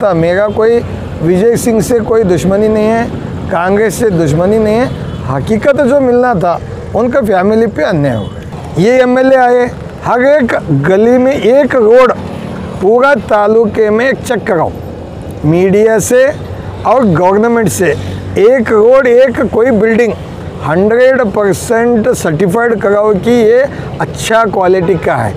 सकता। मेरा कोई विजय सिंह से कोई दुश्मनी नहीं है, कांग्रेस से दुश्मनी नहीं है। हकीकत जो मिलना था उनका फैमिली पे अन्याय हो गया। ये एमएलए आए, हर एक गली में एक रोड, पूरा तालुके में एक चेक कराओ, मीडिया से और गवर्नमेंट से एक रोड, एक कोई बिल्डिंग 100% सर्टिफाइड कराओ कि ये अच्छा क्वालिटी का है।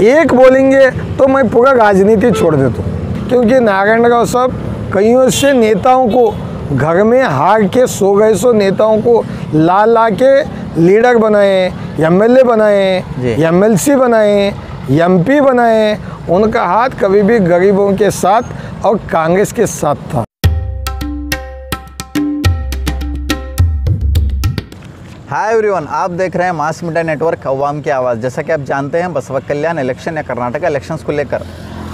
एक बोलेंगे तो मैं पूरा राजनीति छोड़ देता हूँ, क्योंकि नारायण राव साहब कईयों से नेताओं को घर में हार के सो गए, सो नेताओं को ला के लीडर बनाए, एमएलए बनाए, एमएलसी बनाए, एमपी बनाए। उनका हाथ कभी भी गरीबों के साथ और कांग्रेस के साथ था। हाय एवरीवन, आप देख रहे हैं मास मीडिया नेटवर्क अवाम की आवाज़। जैसा कि आप जानते हैं, बसवा कल्याण इलेक्शन या कर्नाटक इलेक्शंस को लेकर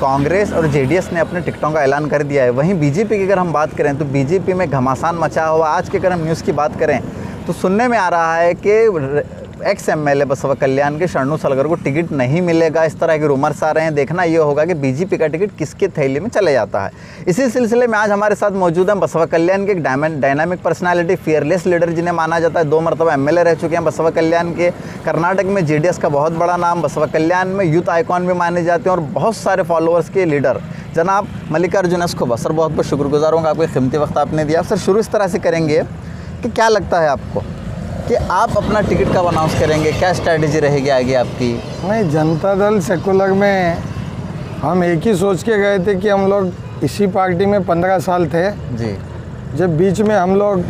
कांग्रेस और जेडीएस ने अपने टिकटों का ऐलान कर दिया है। वहीं बीजेपी की अगर हम बात करें तो बीजेपी में घमासान मचा हुआ। आज के अगर हम न्यूज़ की बात करें तो सुनने में आ रहा है कि एक्स एमएलए बसवा कल्याण के शरणु सलगर को टिकट नहीं मिलेगा। इस तरह के रूमर्स आ रहे हैं। देखना ये होगा कि बीजेपी का टिकट किसके थैली में चले जाता है। इसी सिलसिले में आज हमारे साथ मौजूद हैं बसवा कल्याण के एक डायनामिक पर्सनालिटी, फियरलेस लीडर जिन्हें माना जाता है। 2 मरतबा एमएलए रह चुके हैं बसवा कल्याण के। कर्नाटक में जेडीएस का बहुत बड़ा नाम, बसवा कल्याण में यूथ आइकॉन भी माने जाते हैं और बहुत सारे फॉलोअर्स के लीडर जनाब मल्लिकार्जुन एस खोबा। सर, बहुत बहुत शुक्रगुजार हूँ आपके कीमती वक्त आपने दिया। सर, शुरू इस तरह से करेंगे कि क्या लगता है आपको कि आप अपना टिकट कब अनाउंस करेंगे, क्या स्ट्रैटेजी रहेगी आगे आपकी? नहीं, जनता दल सेकुलर में हम एक ही सोच के गए थे कि हम लोग इसी पार्टी में 15 साल थे जी। जब बीच में हम लोग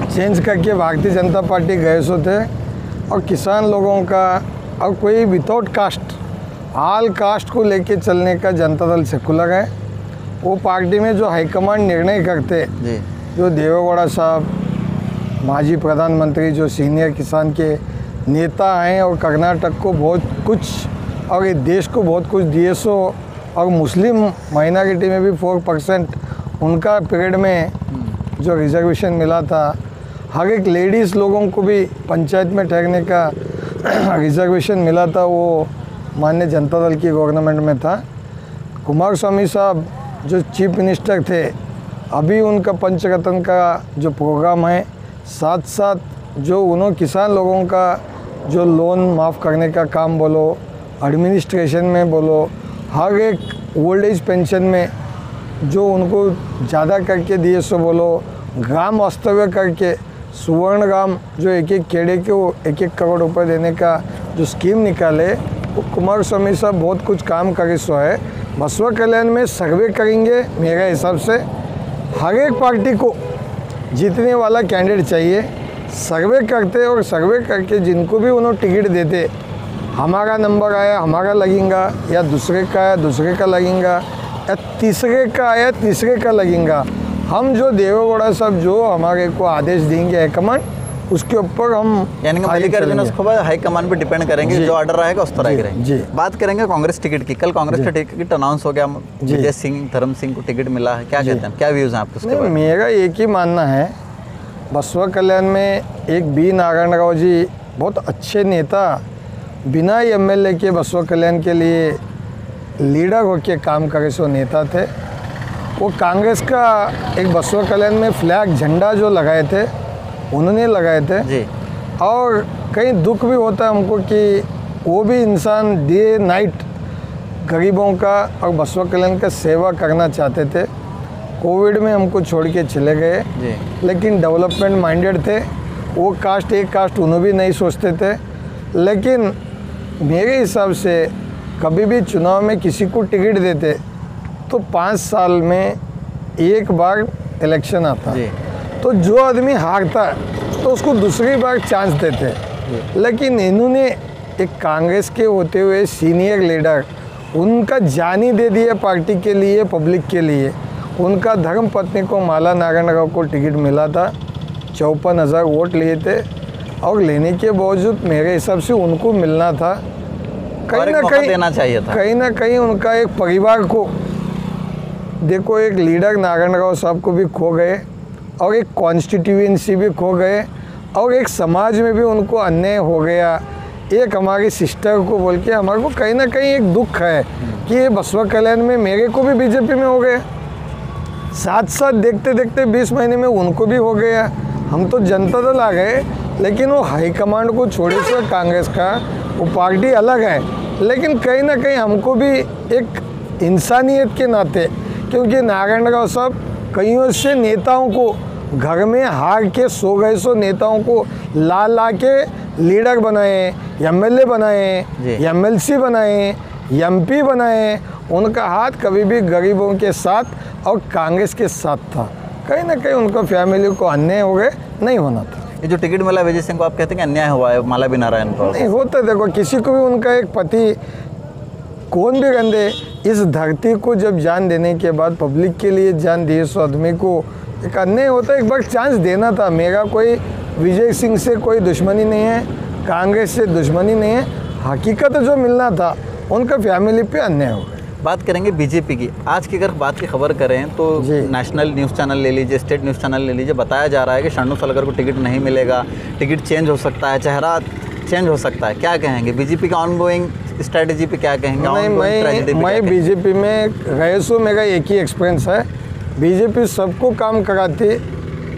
चेंज करके भारतीय जनता पार्टी गए सो थे, और किसान लोगों का और कोई विदाउट कास्ट, ऑल कास्ट को लेके चलने का जनता दल सेकुलर है। वो पार्टी में जो हाईकमांड निर्णय करते जी, जो देवेगौड़ा साहब, माजी प्रधानमंत्री, जो सीनियर किसान के नेता हैं और कर्नाटक को बहुत कुछ और इस देश को बहुत कुछ दिए सो, और मुस्लिम माइनॉरिटी में भी 4% उनका पीरियड में जो रिजर्वेशन मिला था, हर एक लेडीज़ लोगों को भी पंचायत में ठहरने का रिजर्वेशन मिला था, वो माननीय जनता दल की गवर्नमेंट में था। कुमारस्वामी साहब जो चीफ मिनिस्टर थे, अभी उनका पंचरत्न का जो प्रोग्राम है, साथ साथ जो उन्होंने किसान लोगों का जो लोन माफ़ करने का काम बोलो, एडमिनिस्ट्रेशन में बोलो, हर एक ओल्ड एज पेंशन में जो उनको ज़्यादा करके दिए सो बोलो, ग्राम वास्तव्य करके सुवर्ण ग्राम जो एक एक खेड़े को 1-1 करोड़ रुपए देने का जो स्कीम निकाले, वो कुमारस्वामी साहब बहुत कुछ काम करे सो है। बसवा कल्याण में सर्वे करेंगे, मेरे हिसाब से हर एक पार्टी को जीतने वाला कैंडिडेट चाहिए। सर्वे करते और सर्वे करके जिनको भी उन्होंने टिकट देते, हमारा नंबर आया हमारा लगेगा, या दूसरे का आया दूसरे का लगेगा, या तीसरे का आया तीसरे का लगेगा। हम जो देवेगौड़ा साहब जो हमारे को आदेश देंगे हाईकमांड, उसके ऊपर हम यानी कि मल्लिकार्जुन एस खोबा हाईकमांड पे डिपेंड करेंगे, जो ऑर्डर रहेगा उस तरह करेंगे। बात करेंगे कांग्रेस टिकट की। कल कांग्रेस का टिकट अनाउंस हो गया, विजय सिंह, धर्म सिंह को टिकट मिला है। क्या कहते हैं, क्या व्यूज़ हैं आपके उसके बारे में? मेरा एक ही मानना है, बसवा कल्याण में एक बी नारायण राव जी बहुत अच्छे नेता, बिना एमएलए के बसवा कल्याण के लिए लीडर होकर काम करे सो नेता थे। वो कांग्रेस का एक बसवा कल्याण में फ्लैग झंडा जो लगाए थे, उन्होंने लगाए थे जी। और कहीं दुख भी होता है हमको कि वो भी इंसान डे नाइट गरीबों का और बसवा कल्याण का सेवा करना चाहते थे। कोविड में हमको छोड़ के चले गए, लेकिन डेवलपमेंट माइंडेड थे। वो कास्ट एक कास्ट उन्होंने भी नहीं सोचते थे। लेकिन मेरे हिसाब से कभी भी चुनाव में किसी को टिकट देते तो 5 साल में एक बार इलेक्शन आता, तो जो आदमी हारता तो उसको दूसरी बार चांस देते। लेकिन इन्होंने एक कांग्रेस के होते हुए सीनियर लीडर, उनका जान ही दे दिया पार्टी के लिए, पब्लिक के लिए। उनका धर्म पत्नी को माला नारायण राव को टिकट मिला था, 54,000 वोट लिए थे, और लेने के बावजूद मेरे हिसाब से उनको मिलना था। कहीं ना कहीं देना चाहिए था। कहीं ना कहीं उनका एक परिवार को देखो, एक लीडर नारायण राव साहब को भी खो गए, और एक कॉन्स्टिट्यूएंसी भी खो गए, और एक समाज में भी उनको अन्याय हो गया। एक हमारी सिस्टर को बोल के हमारे को कहीं ना कहीं एक दुख है कि ये बसवा कल्याण में मेरे को भी बीजेपी में हो गया, साथ साथ देखते देखते 20 महीने में उनको भी हो गया। हम तो जनता दल आ गए, लेकिन वो हाईकमांड को छोड़े से कांग्रेस का वो पार्टी अलग है, लेकिन कहीं ना कहीं हमको भी एक इंसानियत के नाते, क्योंकि नारायणराव साहब कईयों से नेताओं को घर में हार के सो गए, सो नेताओं को ला ला के लीडर बनाए, एमएलए बनाए, एमएलसी बनाए, एमपी बनाए। उनका हाथ कभी भी गरीबों के साथ और कांग्रेस के साथ था। कहीं ना कहीं उनको फैमिली को अन्याय हो गए, नहीं होना था। ये जो टिकट मिला विजय सिंह को, आप कहते हैं कि अन्याय हुआ है माला नारायण को? नहीं होता, देखो किसी को भी उनका एक पति कौन भी गंदे, इस धरती को जब जान देने के बाद पब्लिक के लिए जान दिए, सो आदमी को एक अन्याय होता है। एक बार चांस देना था। मेरा कोई विजय सिंह से कोई दुश्मनी नहीं है, कांग्रेस से दुश्मनी नहीं है, हकीकत जो मिलना था उनका फैमिली पे अन्याय हो गया। बात करेंगे बीजेपी की। आज की अगर बात की खबर करें तो नेशनल न्यूज़ चैनल ले लीजिए, स्टेट न्यूज़ चैनल ले लीजिए, बताया जा रहा है कि शरणू सलगर को टिकट नहीं मिलेगा, टिकट चेंज हो सकता है, चेहरा चेंज हो सकता है। क्या कहेंगे बीजेपी का ऑनगोइंग स्ट्रेटजी पे, क्या कहेंगे? नहीं, मैं बीजेपी में गए सो मेरा एक ही एक्सपीरियंस है, बीजेपी सबको काम कराती,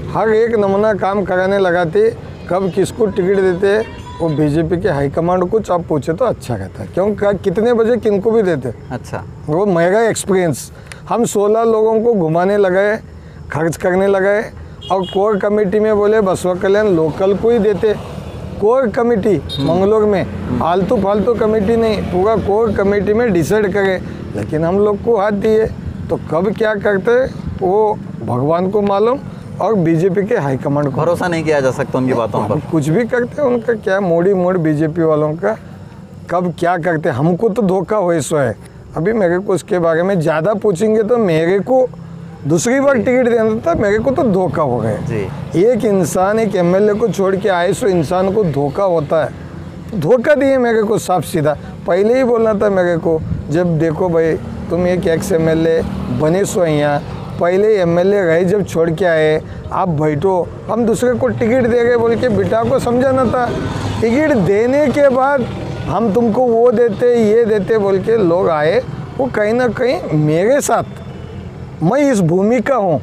हर एक नमूना काम कराने लगाती। कब किसको टिकट देते वो बीजेपी के हाईकमांड कुछ आप पूछे तो अच्छा रहता है, क्योंकि कितने बजे किनको भी देते। अच्छा, वो मेरा एक्सपीरियंस। हम 16 लोगों को घुमाने लगे, खर्च करने लगे, और कोर कमेटी में बोले बसवा कल्याण लोकल को ही देते। कोर कमेटी मंगलोर में, आलतू फालतू कमेटी नहीं, पूरा कोर कमेटी में डिसाइड करे, लेकिन हम लोग को हाथ दिए। तो कब क्या करते वो भगवान को मालूम, और बीजेपी के हाईकमांड को भरोसा नहीं किया जा सकता उनकी बातों पर। कुछ भी करते हैं, उनका क्या मोड़ बीजेपी वालों का कब क्या करते, हमको तो धोखा हो सो है। अभी मेरे को उसके बारे में ज़्यादा पूछेंगे तो मेरे को दूसरी बार टिकट देना था, मेरे को तो धोखा हो गया। एक इंसान एक एमएलए को छोड़ के आए, सो इंसान को धोखा होता है। धोखा दिए मेरे को साफ सीधा, पहले ही बोलना था मेरे को, जब देखो भाई तुम एक एक्स एमएलए बने सो यहाँ, पहले एमएलए रहे जब छोड़ के आए, आप बैठो, हम दूसरे को टिकट दे गए बोल के बिटा को समझाना था। टिकट देने के बाद हम तुमको वो देते ये देते बोल के लोग आए, वो कहीं ना कहीं मेरे साथ, मैं इस भूमि का हूँ,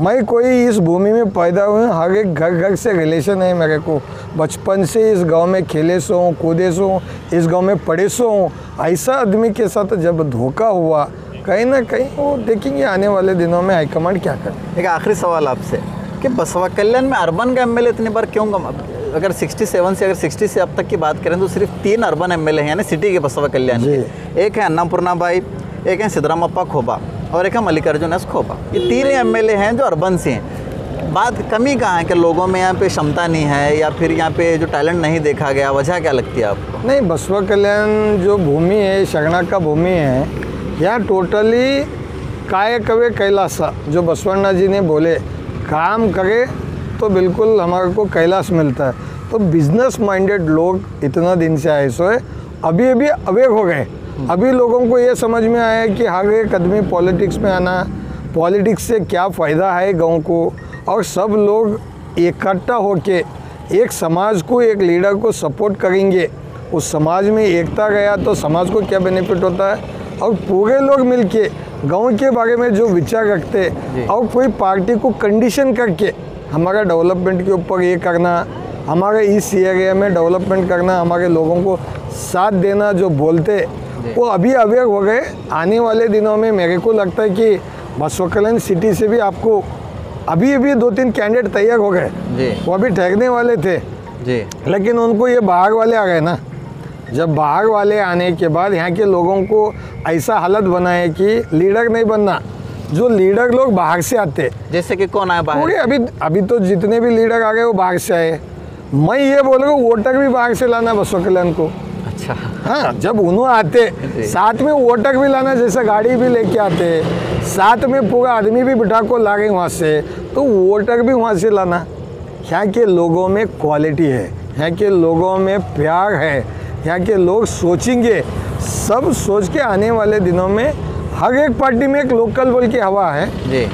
मैं कोई इस भूमि में पैदा हुए, हर एक घर घर से रिलेशन है मेरे को, बचपन से इस गांव में खेले सो हूँ, कूदे सो हूँ, इस गांव में पढ़े सो हूँ। ऐसा आदमी के साथ जब धोखा हुआ, कहीं ना कहीं वो देखेंगे आने वाले दिनों में हाईकमांड क्या करे। एक आखिरी सवाल आपसे कि बसवा कल्याण में अर्बन का एमएलए इतनी बार क्यों कम? अगर 67 से, अगर 60 से अब तक की बात करें तो सिर्फ 3 अर्बन एमएलए हैं, यानी सिटी के बसवा कल्याण के। एक है अन्नापूर्णा बाई, एक है सिद्धरामप्पा खोबा, और एक है मल्लिकार्जुन एस खोबा। ये 3 एमएलए हैं जो अर्बन से हैं। बात कमी कहाँ है कि लोगों में यहाँ पे क्षमता नहीं है, या फिर यहाँ पे जो टैलेंट नहीं देखा गया? वजह क्या लगती है आपको? नहीं, बसवा कल्याण जो भूमि है, शरणा का भूमि है, यहाँ टोटली काय कवे कैलासा, जो बसवण्णा जी ने बोले, काम करे तो बिल्कुल हमारे को कैलाश मिलता है। तो बिजनेस माइंडेड लोग इतना दिन से आए सो है, अभी अभी अवेक हो गए। अभी लोगों को ये समझ में आया कि हर एक आदमी पॉलिटिक्स में आना, पॉलिटिक्स से क्या फ़ायदा है गांव को, और सब लोग इकट्ठा होके एक समाज को, एक लीडर को सपोर्ट करेंगे। उस समाज में एकता गया तो समाज को क्या बेनिफिट होता है, और पूरे लोग मिलके गांव के बारे में जो विचार रखते, और कोई पार्टी को कंडीशन करके हमारा डेवलपमेंट के ऊपर ये करना, हमारे इस एरिया में डेवलपमेंट करना, हमारे लोगों को साथ देना जो बोलते, वो अभी अवेयर हो गए। आने वाले दिनों में मेरे को लगता है कि बसवा कल्याण सिटी से भी आपको अभी 2-3 कैंडिडेट तैयार हो गए, वो अभी ठहरने वाले थे जी, लेकिन उनको ये बाहर वाले आ गए ना। जब बाहर वाले आने के बाद यहाँ के लोगों को ऐसा हालत बनाए कि लीडर नहीं बनना, जो लीडर लोग बाहर से आते, जैसे कि कौन आया बाहर? अभी तो जितने भी लीडर आ गए वो बाहर से आए। मैं ये बोल रहा हूँ वोटर भी बाहर से लाना बसवा कल्याण को। अच्छा, हाँ, जब उन्होंने आते साथ में वोटर भी लाना, जैसे गाड़ी भी लेके आते, साथ में पूरा आदमी भी बिठा को ला गए वहाँ से, तो वोटर भी वहाँ से लाना। यहाँ के लोगों में क्वालिटी है, यहाँ के लोगों में प्यार है, यहाँ के लोग सोचेंगे, सब सोच के आने वाले दिनों में हर एक पार्टी में एक लोकल बोल की हवा है।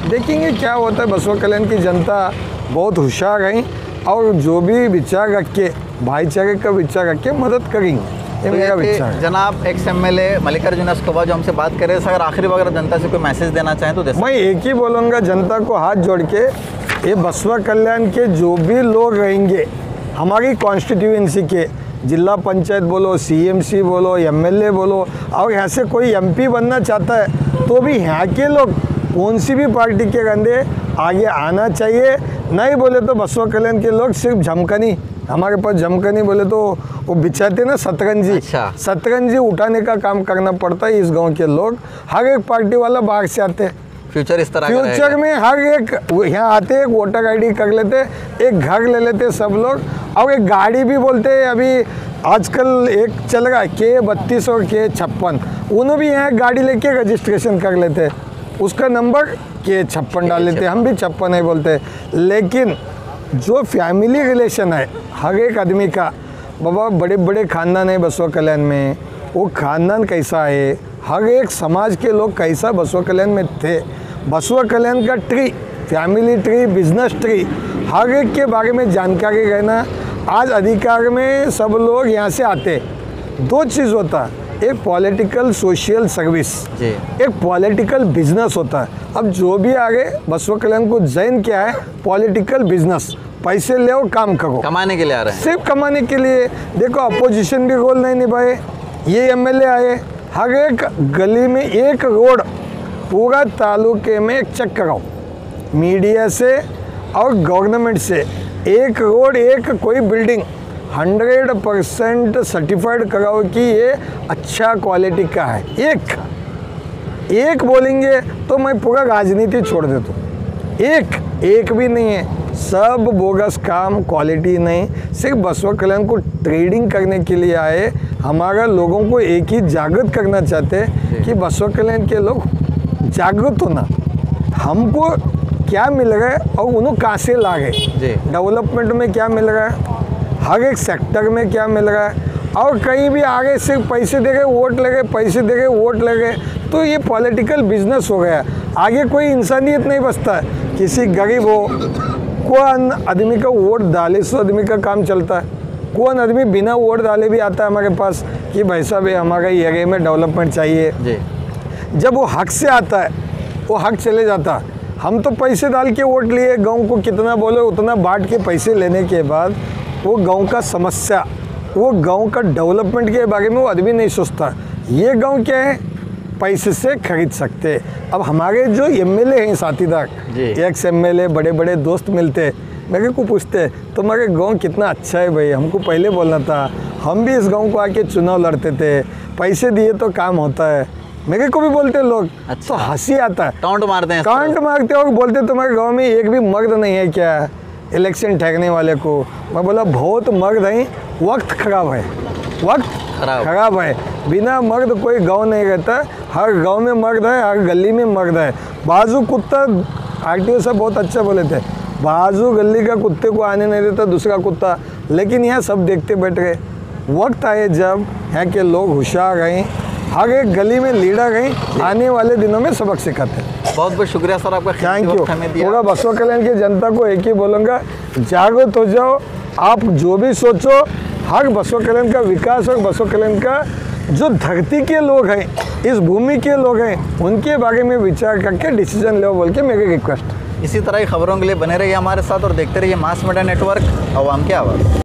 देखेंगे क्या होता है। बसवा कल्याण की जनता बहुत होशियार है, और जो भी विचार रख के भाईचारे का विचार रख के मदद करेंगे, ये मेरा विचार है। जनाब एक्स एमएलए मल्लिकार्जुन खड़गे जो हमसे बात कर रहे हैं, अगर आखिरी वगैरह जनता से कोई मैसेज देना चाहें तो मैं एक ही बोलूँगा जनता को हाथ जोड़ के, ये बसवा कल्याण के जो भी लोग रहेंगे हमारी कॉन्स्टिट्यूएंसी के, जिला पंचायत बोलो, सीएमसी बोलो, एमएलए बोलो, और यहाँ से कोई एमपी बनना चाहता है तो भी यहाँ के लोग कौन सी भी पार्टी के कंधे आगे आना चाहिए। नहीं बोले तो बसवा कल्याण के लोग सिर्फ झमकनी, हमारे पास झमकनी बोले तो वो बिछाते ना सतरंजी, अच्छा। सतरंजी उठाने का काम करना पड़ता है। इस गांव के लोग, हर एक पार्टी वाला बाहर से आते हैं। फ्यूचर इस तरह फ्यूचर में हर एक यहाँ आते हैं, वोटर आईडी कर लेते, एक घर ले लेते सब लोग, और एक गाड़ी भी बोलते हैं। अभी आजकल एक चल रहा है K32 और K56, उन्होंने भी यहाँ गाड़ी लेके रजिस्ट्रेशन कर लेते हैं, उसका नंबर K56 डाल लेते हैं। हम भी 56 नहीं बोलते, लेकिन जो फैमिली रिलेशन है हर एक आदमी का, बाबा बड़े बड़े खानदान है बसवा कल्याण में, वो खानदान कैसा है, हर एक समाज के लोग कैसा बसवा कल्याण में थे, बसवा कल्याण का tree, family tree, business tree, हर एक के बारे में जानकारी रहना। आज अधिकार में सब लोग यहाँ से आते, दो चीज़ होता है, एक पॉलिटिकल सोशल सर्विस, एक पॉलिटिकल बिजनेस होता है। अब जो भी आगे बसवा कल्याण को जैन क्या है, पॉलिटिकल बिजनेस, पैसे ले और काम करो, कमाने के लिए आ रहे हैं, सिर्फ कमाने के लिए। देखो अपोजिशन भी रोल नहीं निभाए, ये एमएलए आए, हर एक गली में एक रोड, पूरा तालुके में एक चेक कराओ, मीडिया से और गवर्नमेंट से, एक रोड एक कोई बिल्डिंग 100% सर्टिफाइड कराओ कि ये अच्छा क्वालिटी का है। एक बोलेंगे तो मैं पूरा राजनीति छोड़ देता हूँ। एक भी नहीं है, सब बोगस काम, क्वालिटी नहीं। सिर्फ बसवा कल्याण को ट्रेडिंग करने के लिए आए। हमारा लोगों को एक ही जागृत करना चाहते हैं कि बसवा कल्याण के लोग जागृत होना, हमको क्या मिल रहा है और उन्होंने कहाँ से ला गए, डेवलपमेंट में क्या मिल रहा है, हर एक सेक्टर में क्या मिल रहा है। और कहीं भी आगे सिर्फ पैसे दे गए वोट ले गए, पैसे दे गए वोट ले गए, तो ये पॉलिटिकल बिजनेस हो गया। आगे कोई इंसानियत नहीं बचता है। किसी गरीब हो, कौन आदमी का वोट डाले सो आदमी का काम चलता है, कौन आदमी बिना वोट डाले भी आता है हमारे पास कि भाई साहब हमारे एरिया में डेवलपमेंट चाहिए। जब वो हक से आता है, वो हक चले जाता है। हम तो पैसे डाल के वोट लिए, गांव को कितना बोले उतना बांट के पैसे लेने के बाद वो गांव का समस्या, वो गांव का डेवलपमेंट के बारे में वो आदमी नहीं सोचता। ये गांव क्या है, पैसे से खरीद सकते। अब हमारे जो एमएलए हैं साथीदार, एक्स एमएलए, बड़े बड़े दोस्त मिलते, मेरे को पूछते तुम्हारे गांव कितना अच्छा है भाई, हमको पहले बोलना था, हम भी इस गांव को आके चुनाव लड़ते थे, पैसे दिए तो काम होता है। मेरे को भी बोलते लोग, तो हंसी आता है, काउंट मारते हैं, काउंट मारते और बोलते तुम्हारे गांव में एक भी मर्द नहीं है क्या इलेक्शन ठहरने वाले को। मैं बोला बहुत मर्द हैं, वक्त खराब है, वक्त खराब है। बिना मर्द कोई गांव नहीं रहता, हर गांव में मर्द है, हर गली में मर्द है। बाजू कुत्ता, आरटीओ साहब बहुत अच्छा बोले थे, बाजू गली का कुत्ते को आने नहीं देता दूसरा कुत्ता, लेकिन यहाँ सब देखते बैठ गए। वक्त आए जब यहाँ के लोग होशियार हैं, हर एक गली में लीडर हैं, आने वाले दिनों में सबक सिखाते हैं। बहुत बहुत शुक्रिया सर आपका, थैंक यू। पूरा बसवा कल्याण की जनता को एक ही बोलूँगा, जागृत हो जाओ। आप जो भी सोचो, हर बसवा कल्याण का विकास और बसवा कल्याण का जो धरती के लोग हैं, इस भूमि के लोग हैं, उनके बारे में विचार करके डिसीजन लो बोल के मेरी रिक्वेस्ट। इसी तरह की खबरों के लिए बने रहिए हमारे साथ और देखते रहिए मास मीडिया नेटवर्क, अवाम की आवाज़।